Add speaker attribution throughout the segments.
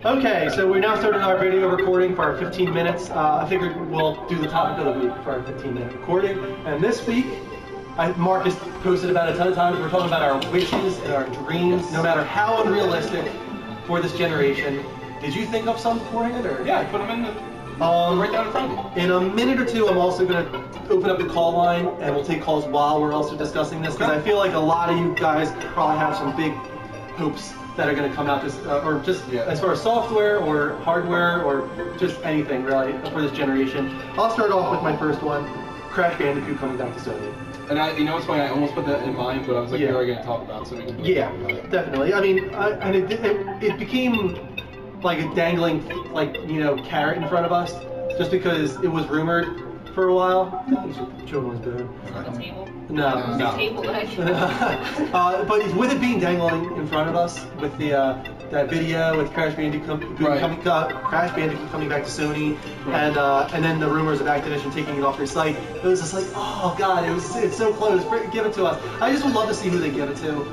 Speaker 1: Okay, so we now started our video recording for our 15 minutes. I figured we'll do the topic of the week for our 15-minute recording. And this week, Mark has posted about a ton of times, we're talking about our wishes and our dreams, no matter how unrealistic for this generation. Did you think of some beforehand? Or?
Speaker 2: Yeah, I put them in right down in front of you.
Speaker 1: In a minute or two, I'm also going to open up the call line, and we'll take calls while we're also discussing this, because I feel like a lot of you guys probably have some big hopes that are going to come out this, or just as far as software or hardware or just anything really for this generation. I'll start off with my first one, Crash Bandicoot coming back to Sony.
Speaker 2: And you know what's funny? I almost put that in mind, but I was like, you're going to talk about it, so we can.
Speaker 1: Definitely. I mean, and it became like a dangling, carrot in front of us, just because it was rumored for a while. Children was bad.
Speaker 3: Table?
Speaker 1: No.
Speaker 3: Table,
Speaker 1: but with it being dangling in front of us, with the that video with Crash Bandicoot coming back to Sony, and then the rumors of Activision taking it off their site, it was just like, oh god, it's so close. Give it to us. I just would love to see who they give it to.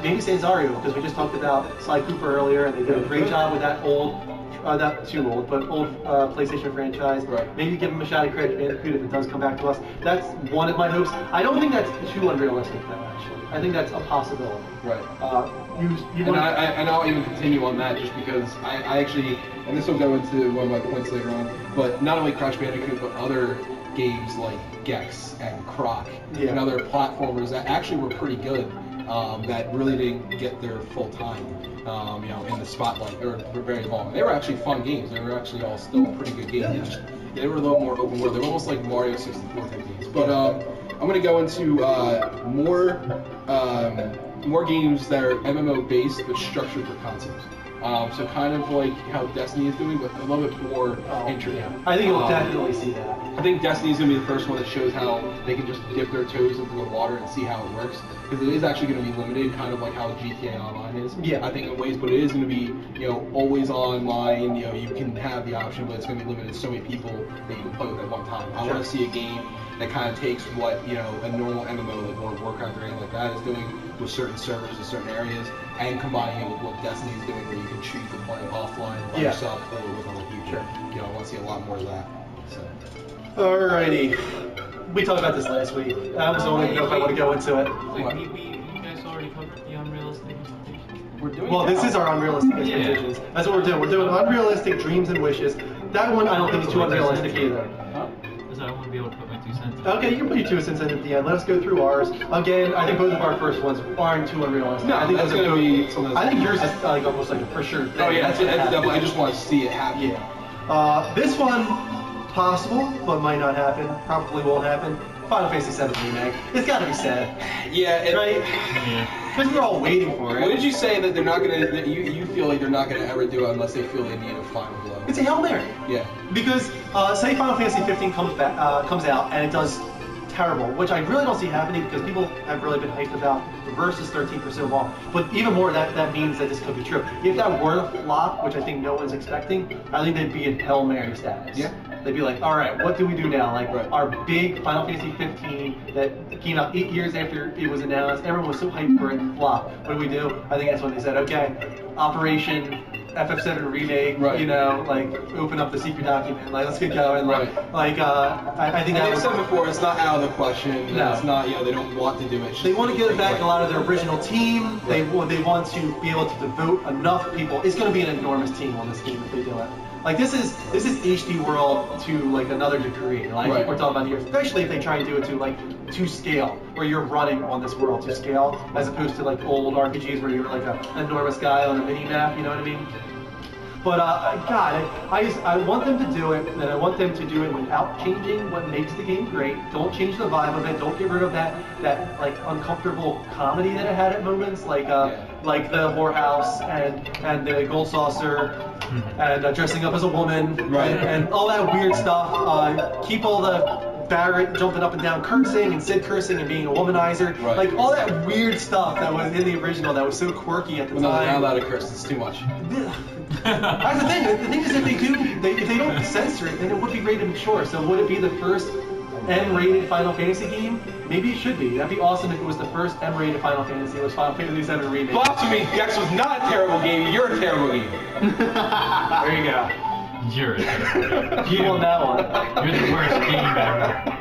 Speaker 1: Maybe Sanzario, because we just talked about Sly Cooper earlier, and they did a great job with that old. Not too old, but old PlayStation franchise.
Speaker 2: Right.
Speaker 1: Maybe give them a shot at Crash Bandicoot if it does come back to us. That's one of my hopes. I don't think that's too unrealistic, though, actually. I think that's a possibility.
Speaker 2: Right.
Speaker 1: And
Speaker 2: I'll even continue on that just because I actually, and this will go into one of my points later on, but not only Crash Bandicoot, but other games like Gex and Croc and other platformers that actually were pretty good, that really didn't get their full time. In the spotlight or for very long. They were actually fun games. They were actually all still pretty good games. Yeah. They were a little more open world. They were almost like Mario 64 type games. But I'm going to go into more games that are MMO based but structured for consoles. So kind of like how Destiny is doing, but a little bit more intricate.
Speaker 1: I think you'll definitely see that.
Speaker 2: I think Destiny is going to be the first one that shows how they can just dip their toes into the water and see how it works. Because it is actually going to be limited, kind of like how GTA Online is.
Speaker 1: Yeah.
Speaker 2: I think in ways, but it is going to be, always online. You can have the option, but it's going to be limited to so many people that you can play with at one time. I want to see a game that kind of takes what a normal MMO like World of Warcraft or anything like that is doing with certain servers in certain areas, and combining it with what Destiny is doing, where you can choose to play offline by yourself or with other people. I want to see a lot more of that. So.
Speaker 1: Alrighty. We talked about this last week. I was don't even know if I want to go into it.
Speaker 4: You guys already covered the unrealistic expectations?
Speaker 2: We're doing
Speaker 1: this is our unrealistic expectations. That's what we're doing. We're doing unrealistic dreams and wishes. That one I don't think is too unrealistic either.
Speaker 4: Because I want to be able to put my 2 cents in.
Speaker 1: Okay, you can put your 2 cents in at the end. Let us go through ours. Again, I think both of our first ones aren't too unrealistic.
Speaker 2: No,
Speaker 1: I think
Speaker 2: that's going to be something that's...
Speaker 1: I think yours is almost like a for sure thing.
Speaker 2: Oh yeah, that's definitely. I just want to see it happen.
Speaker 1: Yeah. This one, possible, but might not happen. Probably won't happen. Final Fantasy VII Remake. It's got to be said.
Speaker 2: Yeah.
Speaker 1: Right? Because we're all waiting for it.
Speaker 2: What did you say that they're not going to, that you feel like they're not going to ever do it unless they feel they need a final blow?
Speaker 1: It's a Hail Mary.
Speaker 2: Yeah.
Speaker 1: Because, say Final Fantasy 15 comes out and it does terrible, which I really don't see happening because people have really been hyped about the versus 13% off. But even more, that means that this could be true. If that were to flop, which I think no one's expecting, I think they'd be in Hail Mary status.
Speaker 2: Yeah.
Speaker 1: They'd be like, all right, what do we do now? Like, our big Final Fantasy 15 that came out 8 years after it was announced, everyone was so hyped for it to flop. What do we do? I think that's when they said, okay, Operation FF7 remake, open up the secret document, let's get going.
Speaker 2: Right.
Speaker 1: I think
Speaker 2: I've said before, it's not out of the question.
Speaker 1: No.
Speaker 2: It's not, they don't want to do it.
Speaker 1: They want to get back a lot of their original team. They want to be able to devote enough people. It's going to be an enormous team on this game if they do it. This is HD World to another degree. We're talking about here, especially if they try and do it to scale, where you're running on this world to scale, as opposed to old RPGs where you're an enormous guy on a mini map. You know what I mean? But God, I want them to do it, and I want them to do it without changing what makes the game great. Don't change the vibe of it. Don't get rid of that uncomfortable comedy that it had at moments, like the whorehouse and the gold saucer. And dressing up as a woman, and all that weird stuff. Keep all the Barrett jumping up and down cursing and Sid cursing and being a womanizer. All that weird stuff that was in the original that was so quirky at the time.
Speaker 2: No, they're not allowed to curse. It's too much.
Speaker 1: That's the thing. The thing is, if they don't censor it, then it would be rated mature. So would it be the first M-rated Final Fantasy game? Maybe it should be. That'd be awesome if it was the first M-rated Final Fantasy. It was Final Fantasy VII Remake.
Speaker 2: Blasphemy! Gex was not a terrible game. You're a terrible game.
Speaker 1: There you go.
Speaker 4: You're a terrible game.
Speaker 1: You won that one.
Speaker 4: You're the worst game ever.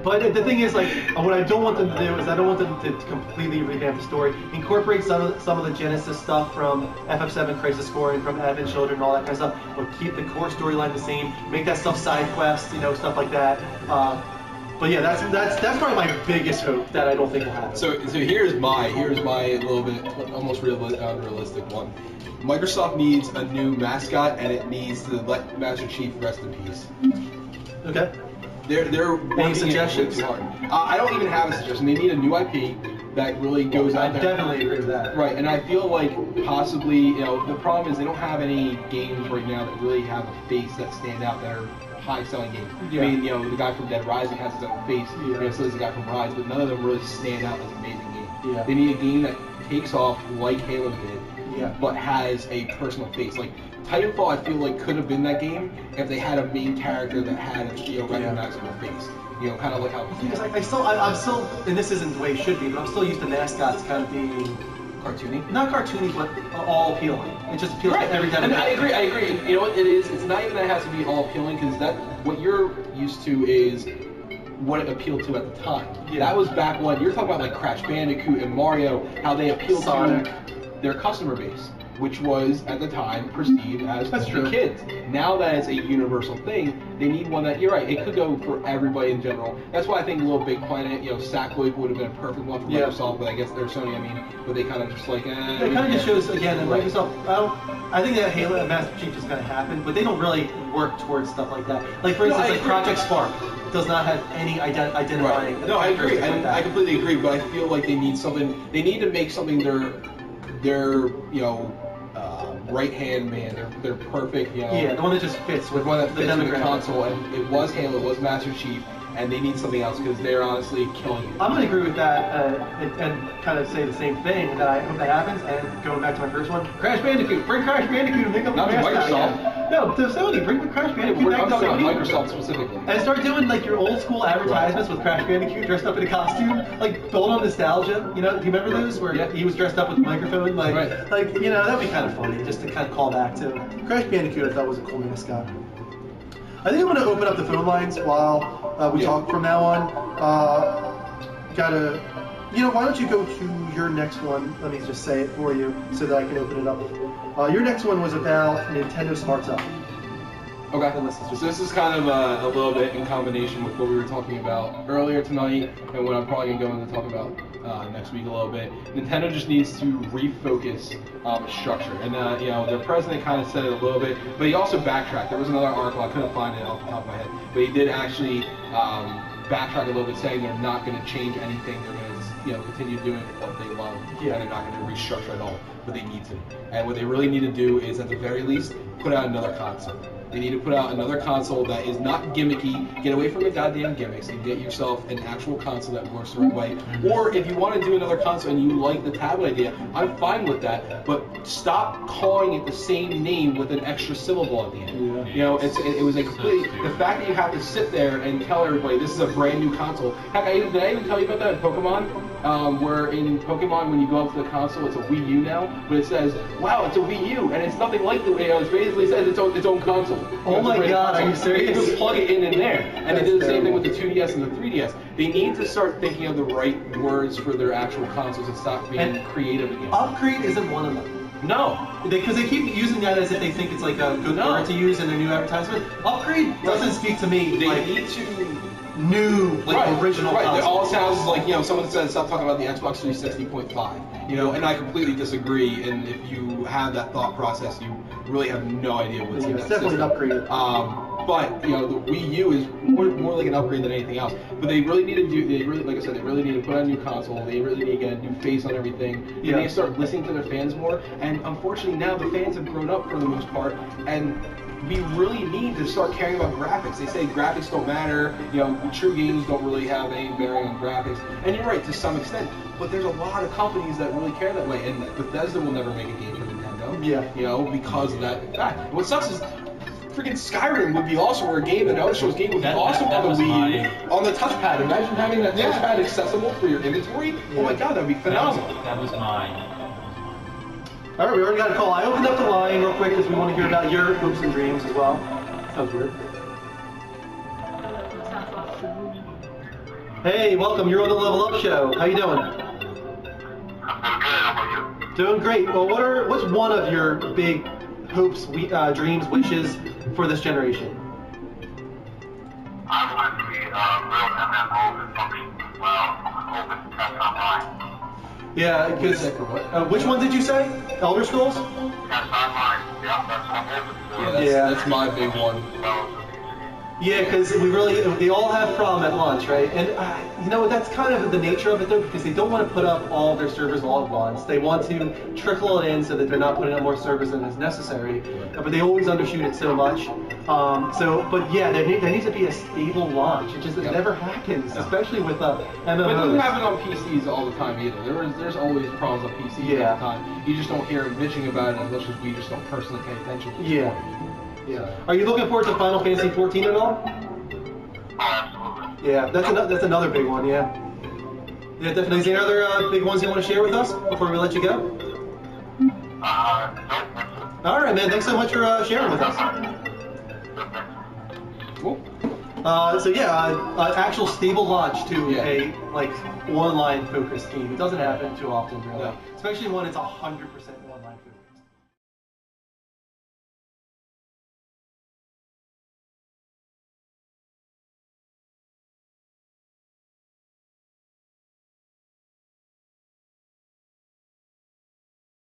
Speaker 1: But the thing is, like, what I don't want them to do is I don't want them to completely revamp the story. Incorporate some of the Genesis stuff from FF7 Crisis Core and from Advent Children and all that kind of stuff, but keep the core storyline the same. Make that stuff side quests, you know, stuff like that. But yeah, that's probably my biggest hope that I don't think will happen.
Speaker 2: So here's my little bit almost unrealistic one. Microsoft needs a new mascot, and it needs to let Master Chief rest in peace.
Speaker 1: Okay.
Speaker 2: They're working
Speaker 1: suggestions?
Speaker 2: it hard. I don't even have a suggestion. They need a new IP that really goes out there.
Speaker 1: I definitely agree with that.
Speaker 2: Right, and I feel like possibly, you know, the problem is they don't have any games right now that really have a face that stand out that are high-selling games.
Speaker 1: Yeah.
Speaker 2: I mean, you know, the guy from Dead Rising has his own face.
Speaker 1: Yeah.
Speaker 2: You know, so there's the guy from Rise, but none of them really stand out as amazing games.
Speaker 1: Yeah.
Speaker 2: They need a game that takes off like Halo did,
Speaker 1: Yeah.
Speaker 2: but has a personal face. Like Titanfall, I feel like could have been that game if they had a main character that had a recognizable face. You know, kind of like how.
Speaker 1: Because I'm still, and this isn't the way it should be, but I'm still used to mascots kind of being
Speaker 2: Cartoony?
Speaker 1: not cartoony, but all appealing. It just appeals to every
Speaker 2: And I
Speaker 1: demographic.
Speaker 2: agree. You know what it is? It's not even that it has to be all appealing, because that what you're used to is what it appealed to at the time.
Speaker 1: Yeah.
Speaker 2: That was back when you're talking about like Crash Bandicoot and Mario, how they appealed
Speaker 1: Sonic.
Speaker 2: to their customer base, which was at the time perceived as
Speaker 1: That's
Speaker 2: for
Speaker 1: true.
Speaker 2: kids. Now that it's a universal thing, they need one that, you're right, it could go for everybody in general. That's why I think Little Big Planet, you know, Sackboy would have been a perfect one for
Speaker 1: Yeah.
Speaker 2: Microsoft, but I guess they're Sony, I mean, but they kind of just like,
Speaker 1: It kind of just shows again that Microsoft. I think that Halo and Master Chief is going to happen, but they don't really work towards stuff like that. Like for instance,
Speaker 2: I
Speaker 1: like
Speaker 2: agree.
Speaker 1: Project Spark does not have any identifying.
Speaker 2: No, I agree.
Speaker 1: characteristics like
Speaker 2: I
Speaker 1: that.
Speaker 2: completely agree. But I feel like they need something. They need to make something their right hand man. They're perfect. You know.
Speaker 1: Yeah, the one that just fits with
Speaker 2: With one that
Speaker 1: the
Speaker 2: fits with the
Speaker 1: demographic.
Speaker 2: console, and it was Halo, it was Master Chief, and they need something else because they're honestly killing it.
Speaker 1: I'm going to agree with that and kind of say the same thing, that I hope that happens. And going back to my first one, Crash Bandicoot. Bring Crash Bandicoot and make up
Speaker 2: Not
Speaker 1: the
Speaker 2: to
Speaker 1: mascot
Speaker 2: Microsoft.
Speaker 1: again. No, to Sony. Bring the Crash Bandicoot
Speaker 2: We're
Speaker 1: back
Speaker 2: not
Speaker 1: to
Speaker 2: talking about
Speaker 1: Sony.
Speaker 2: Microsoft specifically.
Speaker 1: And start doing like your old school advertisements with Crash Bandicoot dressed up in a costume, like build on nostalgia. You know, do you remember those where he was dressed up with a microphone? Like you know, that'd be kind of funny just to kind of call back to Crash Bandicoot. I thought was a cool mascot. I think I'm going to open up the phone lines while we talk from now on. Why don't you go to your next one? Let me just say it for you so that I can open it up. Your next one was about Nintendo Smarts Up.
Speaker 2: Okay. So this is kind of a little bit in combination with what we were talking about earlier tonight, and what I'm probably going to go into talk about next week a little bit. Nintendo just needs to refocus structure, and their president kind of said it a little bit, but he also backtracked. There was another article, I couldn't find it off the top of my head, but he did actually backtrack a little bit, saying they're not going to change anything. They're going to continue doing what they love, and they're not going to restructure at all, but they need to. And what they really need to do is, at the very least, put out another console. They need to put out another console that is not gimmicky. Get away from the goddamn gimmicks and get yourself an actual console that works the right way. Or if you want to do another console and you like the tablet idea, I'm fine with that. But stop calling it the same name with an extra syllable at the end.
Speaker 1: Yeah.
Speaker 2: You know, it was a complete. The fact that you have to sit there and tell everybody this is a brand new console. Heck, did I even tell you about that in Pokemon? Where in Pokemon, when you go up to the console, it's a Wii U now, but it says, "Wow, it's a Wii U," and it's nothing like the way it basically says its own console.
Speaker 1: Oh my God, are you serious?
Speaker 2: You just plug it in there, and they
Speaker 1: That's
Speaker 2: did the same thing
Speaker 1: terrible.
Speaker 2: with the 2DS and the 3DS. They need to start thinking of the right words for their actual consoles and stop being
Speaker 1: And
Speaker 2: creative again.
Speaker 1: Upgrade isn't one of them.
Speaker 2: No.
Speaker 1: Because they keep using that as if they think it's like a good word to use in their new advertisement. Upgrade doesn't speak to me
Speaker 2: They
Speaker 1: like
Speaker 2: need to.
Speaker 1: new, like original
Speaker 2: Right. It
Speaker 1: console.
Speaker 2: all sounds like, someone said stop talking about the Xbox 360.5. And I completely disagree. And if you have that thought process, you really have no idea what's in
Speaker 1: It's
Speaker 2: that
Speaker 1: definitely
Speaker 2: system.
Speaker 1: an upgrade.
Speaker 2: But the Wii U is more like an upgrade than anything else. But they really need to like I said, they really need to put out a new console. They really need to get a new face on everything. They need to start listening to their fans more. And unfortunately now the fans have grown up for the most part, and we really need to start caring about graphics. They say graphics don't matter, true games don't really have any bearing on graphics. And you're right, to some extent, but there's a lot of companies that really care that way, and Bethesda will never make a game for Nintendo.
Speaker 1: Yeah.
Speaker 2: Because of that fact. What sucks is freaking Skyrim would be awesome, or a game, an Elder Scrolls game would be awesome
Speaker 4: that
Speaker 2: on
Speaker 4: was
Speaker 2: the Wii U.
Speaker 4: mine.
Speaker 2: On the touchpad, imagine having that touchpad accessible for your inventory. Oh my god, that'd be phenomenal.
Speaker 4: That was mine.
Speaker 1: All right, we already got a call. I opened up the line real quick because we want to hear about your hopes and dreams as well. Sounds weird. Hey, welcome. You're on the Level Up Show. How you doing?
Speaker 3: I'm doing good. How about you?
Speaker 1: Doing great. Well, what's one of your big hopes, dreams, wishes for this generation?
Speaker 3: I want to see real MMOs and function well. I'm hoping to test online.
Speaker 1: Yeah, because which one did you say? Elder Scrolls?
Speaker 3: Test online. Yeah, that's what I'm hoping for.
Speaker 2: Yeah, that's my big one.
Speaker 1: Yeah, because they all have prom at lunch, right? And you know, that's kind of the nature of it though, because they don't want to put up all of their servers all at once. They want to trickle it in so that they're not putting up more servers than is necessary. But they always undershoot it so much. But yeah, there needs to be a stable launch. It never happens, especially with MMOs.
Speaker 2: But it doesn't happen on PCs all the time either. There's always problems on PCs all the time. You just don't hear them bitching about it as much as we just don't personally pay attention to it.
Speaker 1: Yeah. Are you looking forward to Final Fantasy 14 at all?
Speaker 3: Oh, absolutely.
Speaker 1: Yeah, that's another big one. Yeah. Yeah, definitely. Is there any other big ones you want to share with us before we let you go?
Speaker 3: No, that's it.
Speaker 1: All right, man. Thanks so much for sharing with us.
Speaker 2: Cool.
Speaker 1: So yeah, actual stable launch to a online focused game. It doesn't happen too often, really.
Speaker 2: No.
Speaker 1: Especially when it's 100% online focused.